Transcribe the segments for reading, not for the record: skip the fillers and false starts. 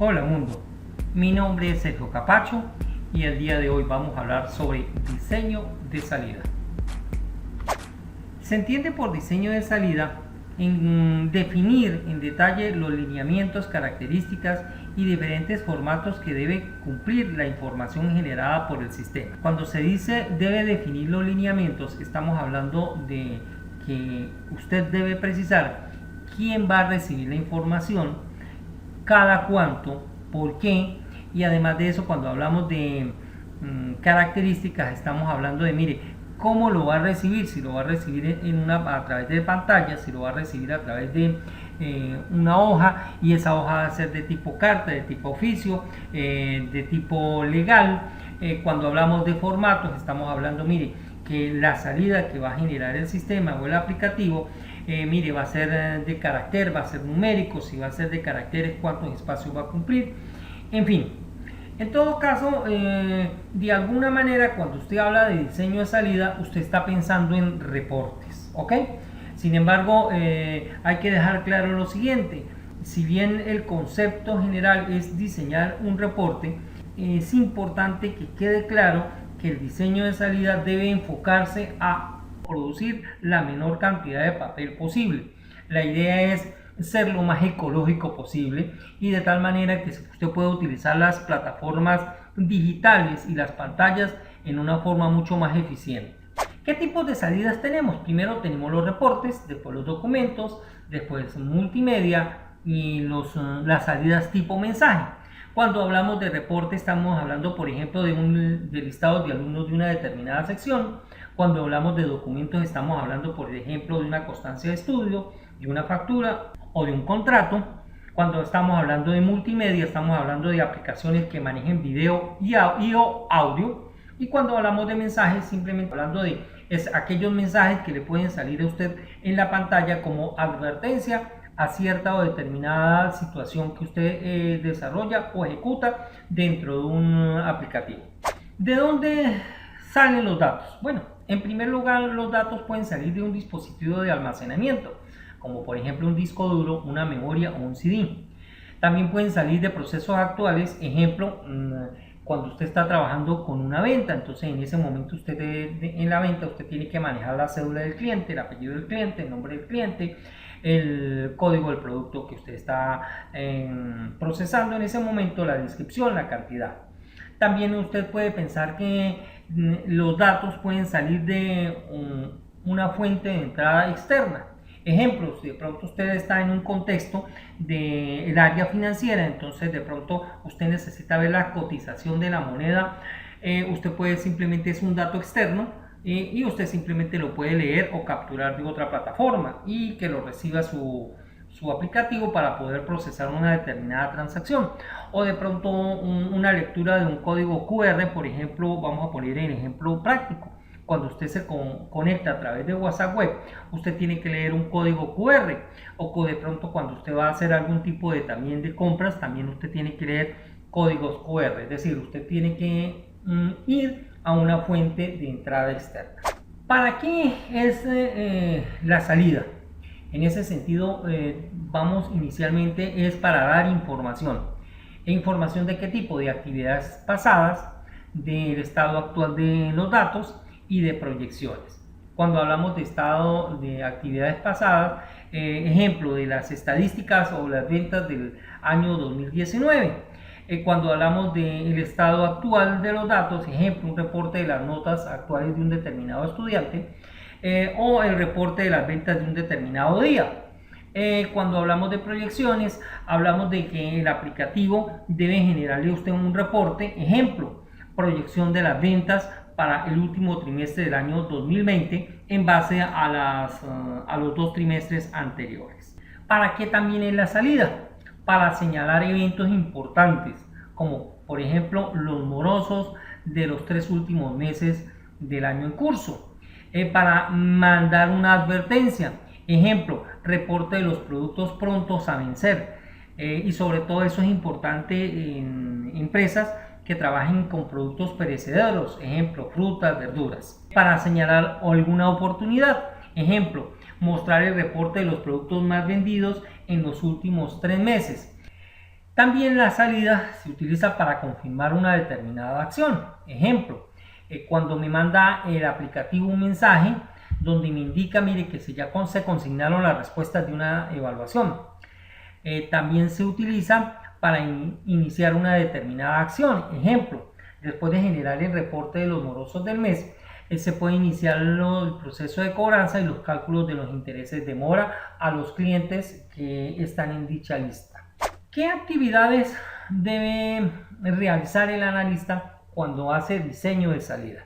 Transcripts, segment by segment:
Hola mundo, mi nombre es Sergio Capacho y el día de hoy vamos a hablar sobre diseño de salida. Se entiende por diseño de salida en definir en detalle los lineamientos, características y diferentes formatos que debe cumplir la información generada por el sistema. Cuando se dice debe definir los lineamientos, estamos hablando de que usted debe precisar quién va a recibir la información, cada cuánto, por qué, y además de eso, cuando hablamos de características, estamos hablando de, mire, cómo lo va a recibir, si lo va a recibir a través de pantalla, si lo va a recibir a través de una hoja, y esa hoja va a ser de tipo carta, de tipo oficio, de tipo legal. Cuando hablamos de formatos, estamos hablando, mire, que la salida que va a generar el sistema o el aplicativo, mire, va a ser de carácter, va a ser numérico, si va a ser de caracteres, cuántos espacios va a cumplir, en fin. En todo caso, de alguna manera, cuando usted habla de diseño de salida, usted está pensando en reportes, ¿ok? Sin embargo, hay que dejar claro lo siguiente: si bien el concepto general es diseñar un reporte, es importante que quede claro que el diseño de salida debe enfocarse a producir la menor cantidad de papel posible. La idea es ser lo más ecológico posible y de tal manera que usted pueda utilizar las plataformas digitales y las pantallas en una forma mucho más eficiente. ¿Qué tipos de salidas tenemos? Primero tenemos los reportes, después los documentos, después multimedia y las salidas tipo mensaje. Cuando hablamos de reporte estamos hablando, por ejemplo, de listados de alumnos de una determinada sección. Cuando hablamos de documentos estamos hablando, por ejemplo, de una constancia de estudio, de una factura o de un contrato. Cuando estamos hablando de multimedia estamos hablando de aplicaciones que manejen video y audio. Y cuando hablamos de mensajes, simplemente hablando de aquellos mensajes que le pueden salir a usted en la pantalla como advertencia a cierta o determinada situación que usted desarrolla o ejecuta dentro de un aplicativo. ¿De dónde salen los datos? Bueno, en primer lugar, los datos pueden salir de un dispositivo de almacenamiento, como por ejemplo un disco duro, una memoria o un CD. También pueden salir de procesos actuales, ejemplo, cuando usted está trabajando con una venta. Entonces en ese momento usted en la venta usted tiene que manejar la cédula del cliente, el apellido del cliente, el nombre del cliente, el código del producto que usted está procesando en ese momento, la descripción, la cantidad. También usted puede pensar que los datos pueden salir de una fuente de entrada externa. Ejemplo, si de pronto usted está en un contexto del área financiera, entonces de pronto usted necesita ver la cotización de la moneda, usted puede simplemente, es un dato externo, y usted simplemente lo puede leer o capturar de otra plataforma y que lo reciba su aplicativo para poder procesar una determinada transacción. O de pronto una lectura de un código QR, por ejemplo, vamos a poner el ejemplo práctico. Cuando usted se conecta a través de WhatsApp Web, usted tiene que leer un código QR, o de pronto cuando usted va a hacer algún tipo de también de compras, también usted tiene que leer códigos QR, es decir, usted tiene que ir a una fuente de entrada externa. ¿Para qué es la salida? En ese sentido, vamos inicialmente es para dar información. ¿Información de qué tipo? De actividades pasadas, del estado actual de los datos y de proyecciones. Cuando hablamos de estado de actividades pasadas, ejemplo de las estadísticas o las ventas del año 2019. Cuando hablamos del estado actual de los datos, ejemplo, un reporte de las notas actuales de un determinado estudiante, o el reporte de las ventas de un determinado día. Cuando hablamos de proyecciones, hablamos de que el aplicativo debe generarle a usted un reporte, ejemplo, proyección de las ventas para el último trimestre del año 2020 en base a los 2 trimestres anteriores. ¿Para qué también es la salida? Para señalar eventos importantes, como por ejemplo los morosos de los 3 últimos meses del año en curso. Para mandar una advertencia, ejemplo, reporte de los productos prontos a vencer. Y sobre todo eso es importante en empresas que trabajen con productos perecederos, ejemplo, frutas, verduras. Para señalar alguna oportunidad, ejemplo, mostrar el reporte de los productos más vendidos en los últimos 3 meses. También la salida se utiliza para confirmar una determinada acción. Ejemplo, cuando me manda el aplicativo un mensaje donde me indica, mire, que ya se consignaron las respuestas de una evaluación. También se utiliza para iniciar una determinada acción. Ejemplo, después de generar el reporte de los morosos del mes, se puede iniciar el proceso de cobranza y los cálculos de los intereses de mora a los clientes que están en dicha lista. ¿Qué actividades debe realizar el analista cuando hace diseño de salida?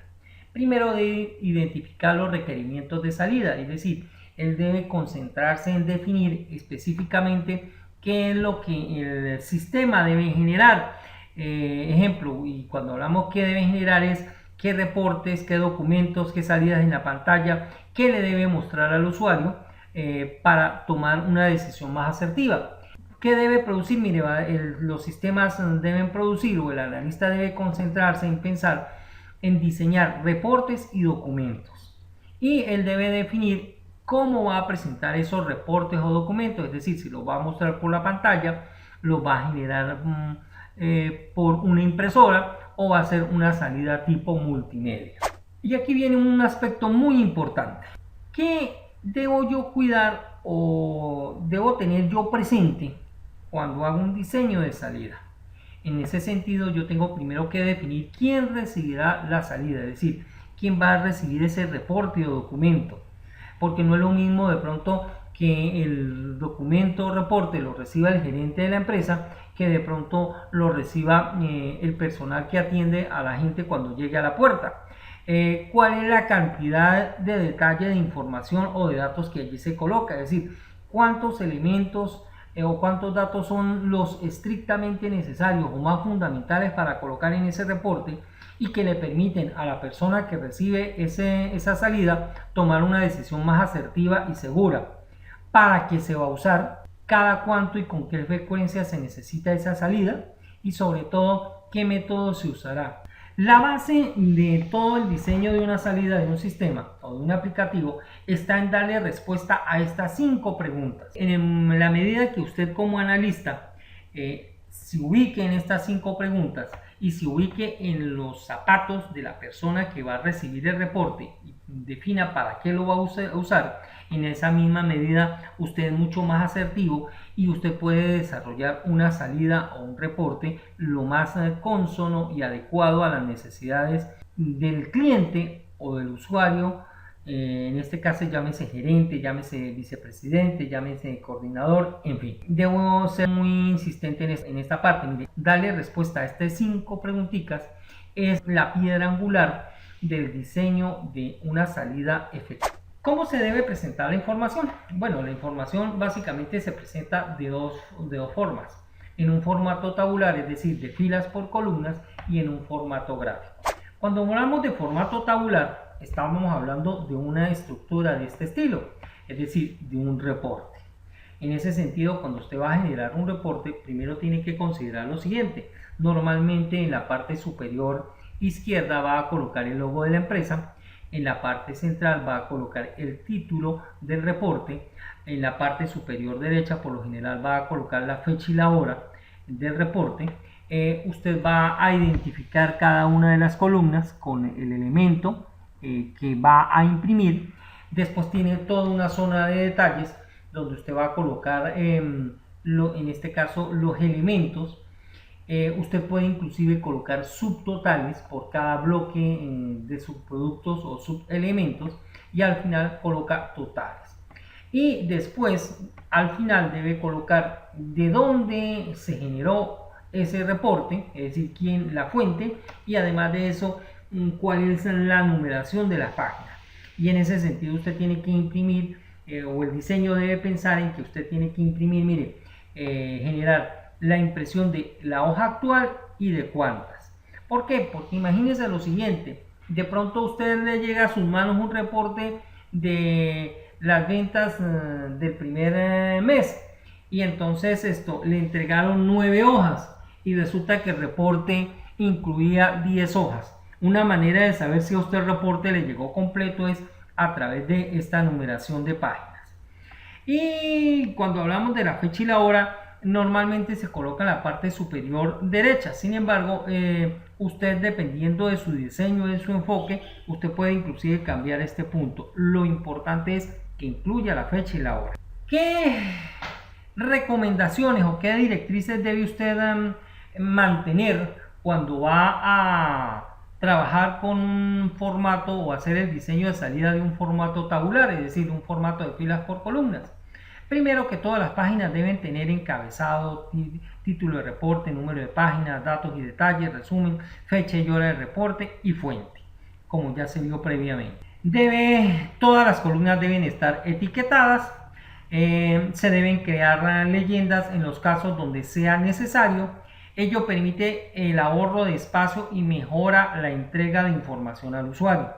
Primero debe identificar los requerimientos de salida, es decir, él debe concentrarse en definir específicamente qué es lo que el sistema debe generar. Ejemplo, y cuando hablamos qué debe generar es qué reportes, qué documentos, qué salidas en la pantalla, qué le debe mostrar al usuario para tomar una decisión más asertiva. ¿Qué debe producir? Mire, los sistemas deben producir, o el analista debe concentrarse en pensar en diseñar reportes y documentos. Y él debe definir cómo va a presentar esos reportes o documentos, es decir, si los va a mostrar por la pantalla, los va a generar por una impresora o va a ser una salida tipo multimedia. Y aquí viene un aspecto muy importante. ¿Qué debo yo cuidar o debo tener yo presente cuando hago un diseño de salida? En ese sentido, yo tengo primero que definir quién recibirá la salida, es decir, quién va a recibir ese reporte o documento, porque no es lo mismo de pronto que el documento o reporte lo reciba el gerente de la empresa que de pronto lo reciba el personal que atiende a la gente cuando llegue a la puerta. ¿Cuál es la cantidad de detalle de información o de datos que allí se coloca? Es decir, cuántos elementos o cuántos datos son los estrictamente necesarios o más fundamentales para colocar en ese reporte y que le permiten a la persona que recibe esa salida tomar una decisión más asertiva y segura. ¿Para qué se va a usar? ¿Cada cuánto y con qué frecuencia se necesita esa salida? Y sobre todo, ¿qué método se usará? La base de todo el diseño de una salida de un sistema o de un aplicativo está en darle respuesta a estas 5 preguntas. En la medida que usted como analista se ubique en estas 5 preguntas y se ubique en los zapatos de la persona que va a recibir el reporte y defina para qué lo va a usar, en esa misma medida usted es mucho más asertivo y usted puede desarrollar una salida o un reporte lo más consono y adecuado a las necesidades del cliente o del usuario. En este caso llámese gerente, llámese vicepresidente, llámese coordinador, en fin. Debo ser muy insistente en esta parte. Mire, darle respuesta a estas 5 preguntitas es la piedra angular del diseño de una salida efectiva. ¿Cómo se debe presentar la información? Bueno, la información básicamente se presenta de dos formas. En un formato tabular, es decir, de filas por columnas, y en un formato gráfico. Cuando hablamos de formato tabular, estamos hablando de una estructura de este estilo, es decir, de un reporte. En ese sentido, cuando usted va a generar un reporte, primero tiene que considerar lo siguiente. Normalmente en la parte superior izquierda va a colocar el logo de la empresa. En la parte central va a colocar el título del reporte. En la parte superior derecha por lo general va a colocar la fecha y la hora del reporte. Usted va a identificar cada una de las columnas con el elemento que va a imprimir. Después tiene toda una zona de detalles donde usted va a colocar en este caso los elementos. Usted puede inclusive colocar subtotales por cada bloque de subproductos o subelementos y al final coloca totales. Y después al final debe colocar de dónde se generó ese reporte, es decir, la fuente, y además de eso cuál es la numeración de las páginas. Y en ese sentido usted tiene que imprimir o el diseño debe pensar en que usted tiene que imprimir, mire, generar la impresión de la hoja actual y de cuántas. ¿Por qué? Porque imagínense lo siguiente, de pronto a usted le llega a sus manos un reporte de las ventas del primer mes y entonces le entregaron 9 hojas y resulta que el reporte incluía 10 hojas. Una manera de saber si a usted el reporte le llegó completo es a través de esta numeración de páginas. Y cuando hablamos de la fecha y la hora, normalmente se coloca en la parte superior derecha. Sin embargo, usted, dependiendo de su diseño, de su enfoque, usted puede inclusive cambiar este punto. Lo importante es que incluya la fecha y la hora. ¿Qué recomendaciones o qué directrices debe usted mantener cuando va a trabajar con un formato o hacer el diseño de salida de un formato tabular, es decir, un formato de filas por columnas? Primero que todas las páginas deben tener encabezado, título de reporte, número de páginas, datos y detalles, resumen, fecha y hora de reporte y fuente, como ya se vio previamente. Todas las columnas deben estar etiquetadas. Se deben crear leyendas en los casos donde sea necesario. Ello permite el ahorro de espacio y mejora la entrega de información al usuario.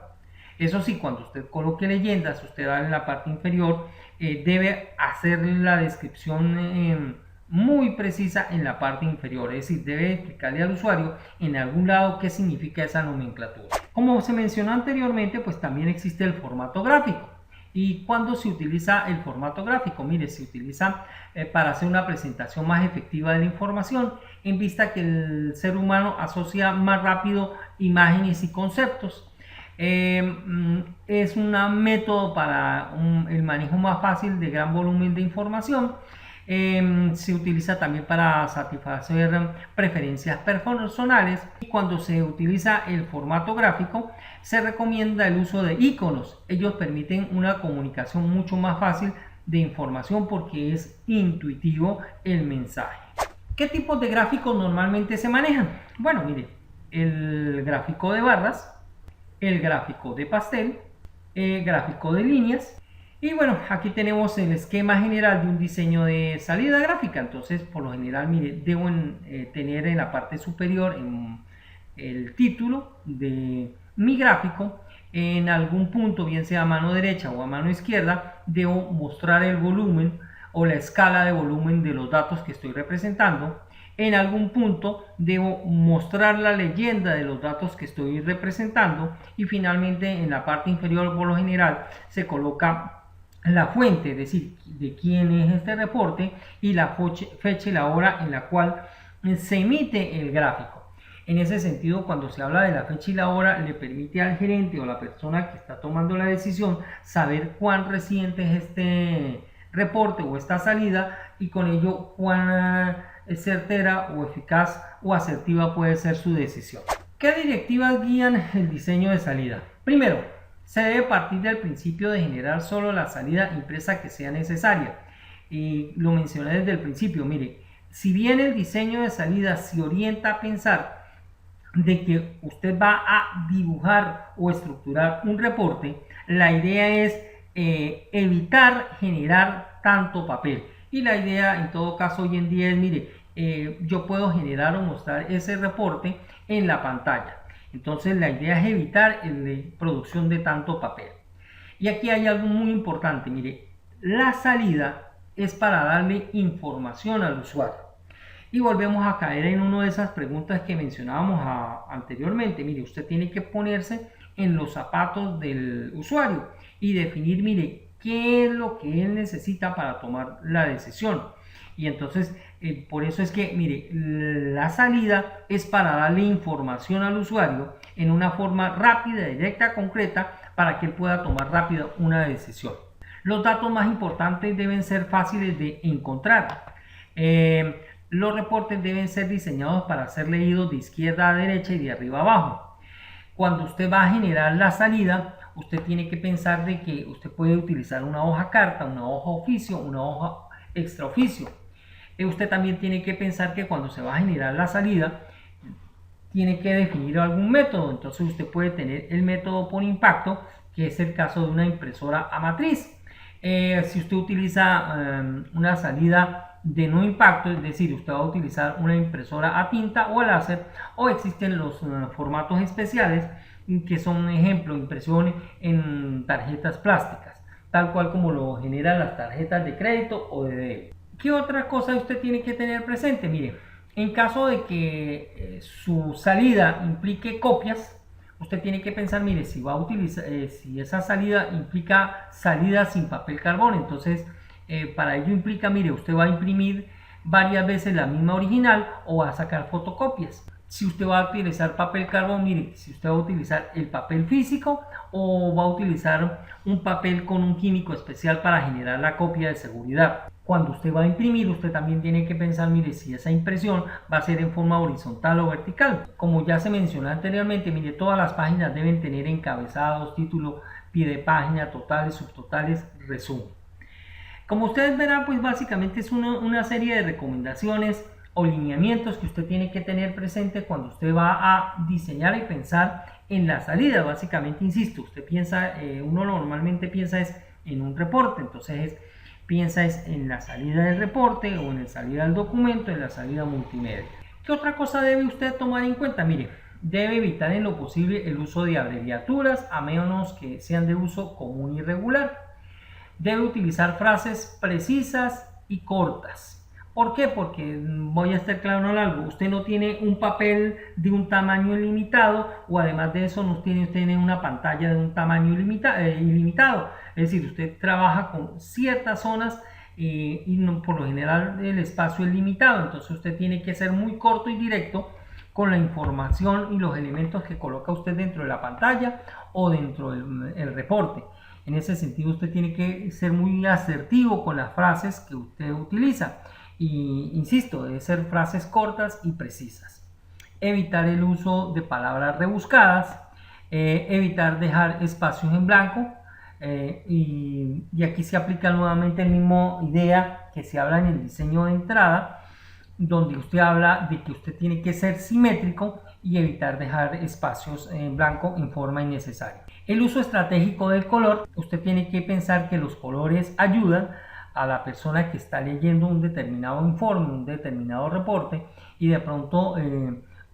Eso sí, cuando usted coloque leyendas, usted va en la parte inferior, debe hacer la descripción muy precisa en la parte inferior, es decir, debe explicarle al usuario en algún lado qué significa esa nomenclatura. Como se mencionó anteriormente, pues también existe el formato gráfico. ¿Y cuándo se utiliza el formato gráfico? Mire, se utiliza para hacer una presentación más efectiva de la información, en vista que el ser humano asocia más rápido imágenes y conceptos. Es un método para el manejo más fácil de gran volumen de información. Se utiliza también para satisfacer preferencias personales. Y cuando se utiliza el formato gráfico, se recomienda el uso de iconos. Ellos permiten una comunicación mucho más fácil de información porque es intuitivo el mensaje. ¿Qué tipos de gráficos normalmente se manejan? Bueno, mire, el gráfico de barras, el gráfico de pastel, el gráfico de líneas. Y bueno, aquí tenemos el esquema general de un diseño de salida gráfica. Entonces, por lo general, mire, debo tener en la parte superior el título de mi gráfico. En algún punto, bien sea a mano derecha o a mano izquierda, debo mostrar el volumen o la escala de volumen de los datos que estoy representando. En algún punto debo mostrar la leyenda de los datos que estoy representando. Y finalmente, en la parte inferior, por lo general, se coloca la fuente, es decir, de quién es este reporte, y la fecha y la hora en la cual se emite el gráfico. En ese sentido, cuando se habla de la fecha y la hora, le permite al gerente o la persona que está tomando la decisión saber cuán reciente es este reporte o esta salida, y con ello cuán certera o eficaz o asertiva puede ser su decisión. ¿Qué directivas guían el diseño de salida? Primero, se debe partir del principio de generar solo la salida impresa que sea necesaria. Y lo mencioné desde el principio. Mire, si bien el diseño de salida se orienta a pensar de que usted va a dibujar o estructurar un reporte, la idea es evitar generar tanto papel. Y la idea en todo caso hoy en día es, mire, yo puedo generar o mostrar ese reporte en la pantalla. Entonces la idea es evitar la producción de tanto papel. Y aquí hay algo muy importante. Mire, la salida es para darle información al usuario. Y volvemos a caer en una de esas preguntas que mencionábamos anteriormente. Mire, usted tiene que ponerse en los zapatos del usuario y definir, mire, qué es lo que él necesita para tomar la decisión. Y entonces, por eso es que, mire, la salida es para darle información al usuario en una forma rápida, directa, concreta, para que él pueda tomar rápido una decisión. Los datos más importantes deben ser fáciles de encontrar. Los reportes deben ser diseñados para ser leídos de izquierda a derecha y de arriba a abajo. Cuando usted va a generar la salida, usted tiene que pensar de que usted puede utilizar una hoja carta, una hoja oficio, una hoja extra oficio. Usted también tiene que pensar que cuando se va a generar la salida, tiene que definir algún método. Entonces usted puede tener el método por impacto, que es el caso de una impresora a matriz. Si usted utiliza una salida de no impacto, es decir, usted va a utilizar una impresora a tinta o a láser, o existen los formatos especiales que son, ejemplo, impresión en tarjetas plásticas, tal cual como lo generan las tarjetas de crédito o de débito. ¿Qué otra cosa usted tiene que tener presente? Mire, en caso de que su salida implique copias, usted tiene que pensar, mire, si va a utilizar, si esa salida implica salida sin papel carbón, entonces para ello implica, mire, usted va a imprimir varias veces la misma original o va a sacar fotocopias. Si usted va a utilizar papel carbón, mire, si usted va a utilizar el papel físico o va a utilizar un papel con un químico especial para generar la copia de seguridad. Cuando usted va a imprimir, usted también tiene que pensar, mire, si esa impresión va a ser en forma horizontal o vertical. Como ya se mencionó anteriormente, mire, todas las páginas deben tener encabezados, título, pie de página, totales, subtotales, resumen. Como ustedes verán, pues básicamente es una serie de recomendaciones o lineamientos que usted tiene que tener presente cuando usted va a diseñar y pensar en la salida. Básicamente, insisto, usted piensa, uno normalmente piensa es en un reporte, entonces piensa es en la salida del reporte o en la salida del documento, en la salida multimedia. ¿Qué otra cosa debe usted tomar en cuenta? Mire, debe evitar en lo posible el uso de abreviaturas a menos que sean de uso común y regular. Debe utilizar frases precisas y cortas. ¿Por qué? Porque voy a estar claro en algo, usted no tiene un papel de un tamaño ilimitado o además de eso no tiene una pantalla de un tamaño ilimitado. Es decir, usted trabaja con ciertas zonas y no, por lo general el espacio es limitado, entonces usted tiene que ser muy corto y directo con la información y los elementos que coloca usted dentro de la pantalla o dentro del reporte. En ese sentido usted tiene que ser muy asertivo con las frases que usted utiliza. Y insisto, debe ser frases cortas y precisas. Evitar el uso de palabras rebuscadas, evitar dejar espacios en blanco, y aquí se aplica nuevamente la misma idea que se habla en el diseño de entrada, donde usted habla de que usted tiene que ser simétrico y evitar dejar espacios en blanco en forma innecesaria. El uso estratégico del color, usted tiene que pensar que los colores ayudan a la persona que está leyendo un determinado informe, un determinado reporte, y de pronto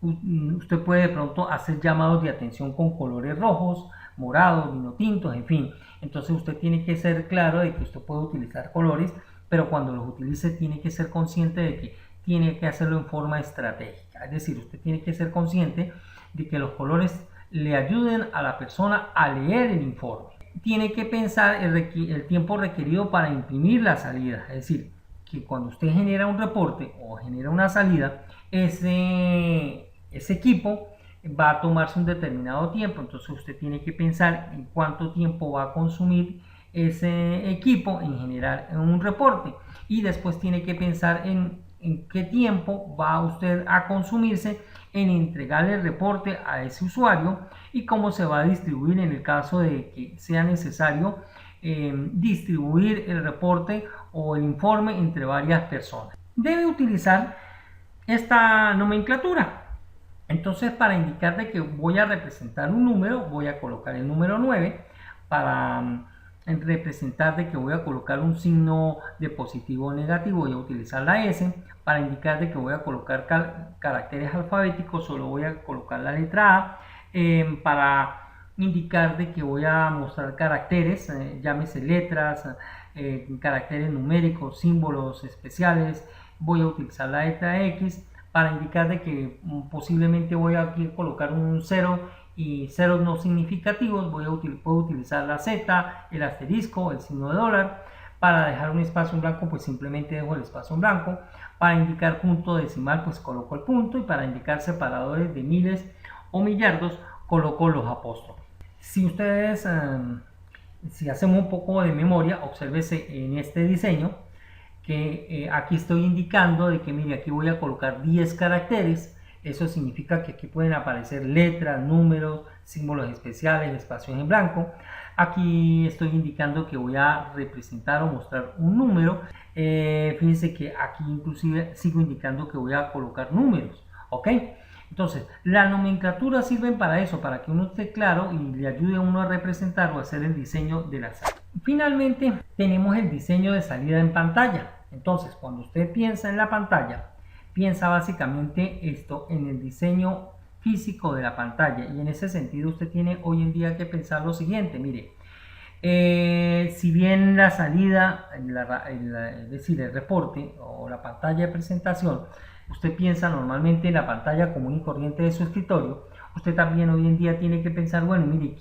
usted puede de pronto hacer llamados de atención con colores rojos, morados, vino tintos, en fin. Entonces usted tiene que ser claro de que usted puede utilizar colores, pero cuando los utilice tiene que ser consciente de que tiene que hacerlo en forma estratégica. Es decir, usted tiene que ser consciente de que los colores le ayuden a la persona a leer el informe. Tiene que pensar el tiempo requerido para imprimir la salida, es decir, que cuando usted genera un reporte o genera una salida, ese equipo va a tomarse un determinado tiempo, entonces usted tiene que pensar en cuánto tiempo va a consumir ese equipo en generar un reporte y después tiene que pensar en qué tiempo va usted a consumirse en entregarle el reporte a ese usuario y cómo se va a distribuir en el caso de que sea necesario distribuir el reporte o el informe entre varias personas. Debe utilizar esta nomenclatura. Entonces, para indicar de que voy a representar un número, voy a colocar el número 9. Para representar de que voy a colocar un signo de positivo o negativo, voy a utilizar la S. Para indicar de que voy a colocar caracteres alfabéticos, solo voy a colocar la letra A. Para indicar de que voy a mostrar caracteres, llámese letras, caracteres numéricos, símbolos especiales, voy a utilizar la letra X. Para indicar de que posiblemente voy a colocar un 0 y ceros no significativos, puedo utilizar la Z, el asterisco, el signo de dólar. Para dejar un espacio en blanco, pues simplemente dejo el espacio en blanco. Para indicar punto decimal, pues coloco el punto. Y para indicar separadores de miles o millardos, coloco los apóstrofes. Si ustedes, si hacemos un poco de memoria, obsérvese en este diseño que aquí estoy indicando de que mire, aquí voy a colocar 10 caracteres. Eso significa que aquí pueden aparecer letras, números, símbolos especiales, espacios en blanco. Aquí estoy indicando que voy a representar o mostrar un número. Fíjense que aquí inclusive sigo indicando que voy a colocar números, ¿ok? Entonces, la nomenclatura sirve para eso, para que uno esté claro y le ayude a uno a representar o hacer el diseño de la salida. Finalmente, tenemos el diseño de salida en pantalla. Entonces, cuando usted piensa en la pantalla, piensa básicamente esto en el diseño físico de la pantalla, y en ese sentido usted tiene hoy en día que pensar lo siguiente. Mire, si bien la salida, es decir, el reporte o la pantalla de presentación, usted piensa normalmente en la pantalla común y corriente de su escritorio, usted también hoy en día tiene que pensar, bueno, mire,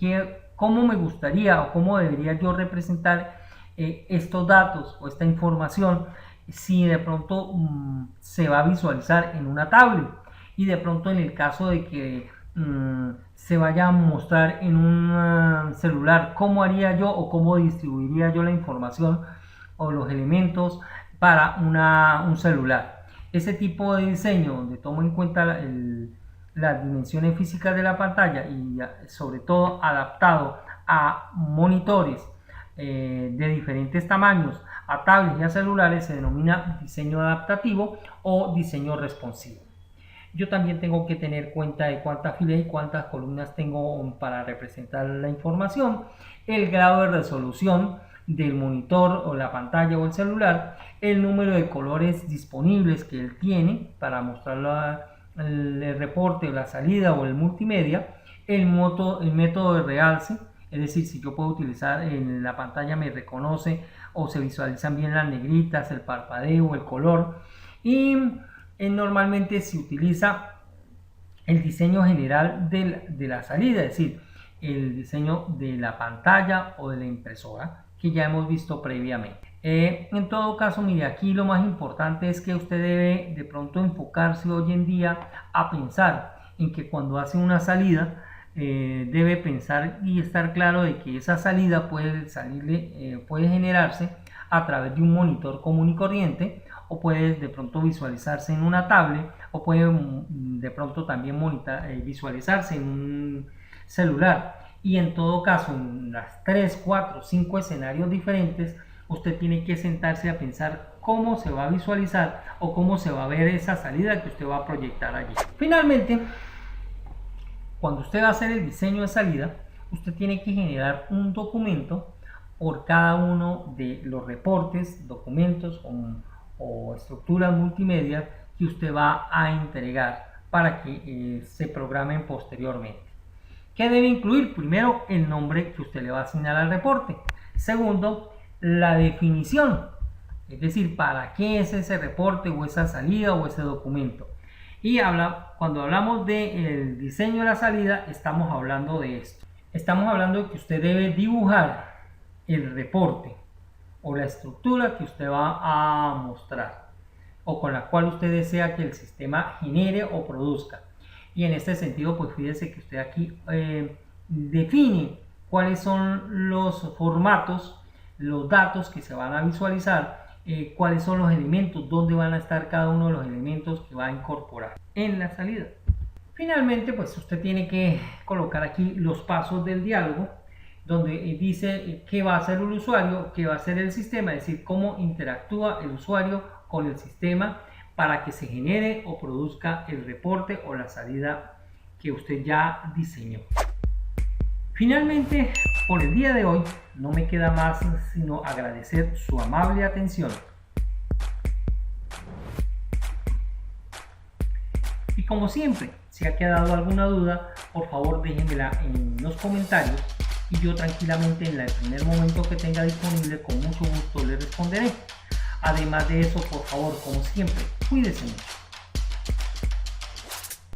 ¿cómo me gustaría o cómo debería yo representar estos datos o esta información si de pronto se va a visualizar en una tablet, y de pronto en el caso de que se vaya a mostrar en un celular, cómo haría yo o cómo distribuiría yo la información o los elementos para un celular. Ese tipo de diseño donde tomo en cuenta las dimensiones físicas de la pantalla y sobre todo adaptado a monitores de diferentes tamaños, a tablets y a celulares, se denomina diseño adaptativo o diseño responsivo. Yo también tengo que tener cuenta de cuántas filas y cuántas columnas tengo para representar la información, el grado de resolución del monitor o la pantalla o el celular, el número de colores disponibles que él tiene para mostrar el reporte, la salida o el multimedia, el método de realce, es decir, si yo puedo utilizar en la pantalla me reconoce o se visualizan bien las negritas, el parpadeo, el color, y normalmente se utiliza el diseño general de la salida, es decir, el diseño de la pantalla o de la impresora que ya hemos visto previamente. En todo caso, mire, aquí lo más importante es que usted debe de pronto enfocarse hoy en día a pensar en que cuando hace una salida debe pensar y estar claro de que esa salida puede generarse a través de un monitor común y corriente, o puede de pronto visualizarse en una tablet, o puede de pronto también visualizarse en un celular. Y en todo caso, en las 3, 4, 5 escenarios diferentes, usted tiene que sentarse a pensar cómo se va a visualizar o cómo se va a ver esa salida que usted va a proyectar allí. Finalmente, cuando usted va a hacer el diseño de salida, usted tiene que generar un documento por cada uno de los reportes, documentos o estructuras multimedia que usted va a entregar para que se programen posteriormente. ¿Qué debe incluir? Primero, el nombre que usted le va a asignar al reporte. Segundo, la definición, es decir, para qué es ese reporte o esa salida o ese documento. Y cuando hablamos del diseño de la salida, estamos hablando de esto. Estamos hablando de que usted debe dibujar el reporte o la estructura que usted va a mostrar o con la cual usted desea que el sistema genere o produzca. Y en este sentido, pues fíjese que usted aquí define cuáles son los formatos, los datos que se van a visualizar, cuáles son los elementos, dónde van a estar cada uno de los elementos que va a incorporar en la salida. Finalmente, pues usted tiene que colocar aquí los pasos del diálogo, donde dice qué va a hacer el usuario, qué va a hacer el sistema, es decir, cómo interactúa el usuario con el sistema para que se genere o produzca el reporte o la salida que usted ya diseñó. Finalmente, por el día de hoy, no me queda más sino agradecer su amable atención. Y como siempre, si ha quedado alguna duda, por favor déjenmela en los comentarios y yo tranquilamente en el primer momento que tenga disponible con mucho gusto le responderé. Además de eso, por favor, como siempre, cuídese mucho.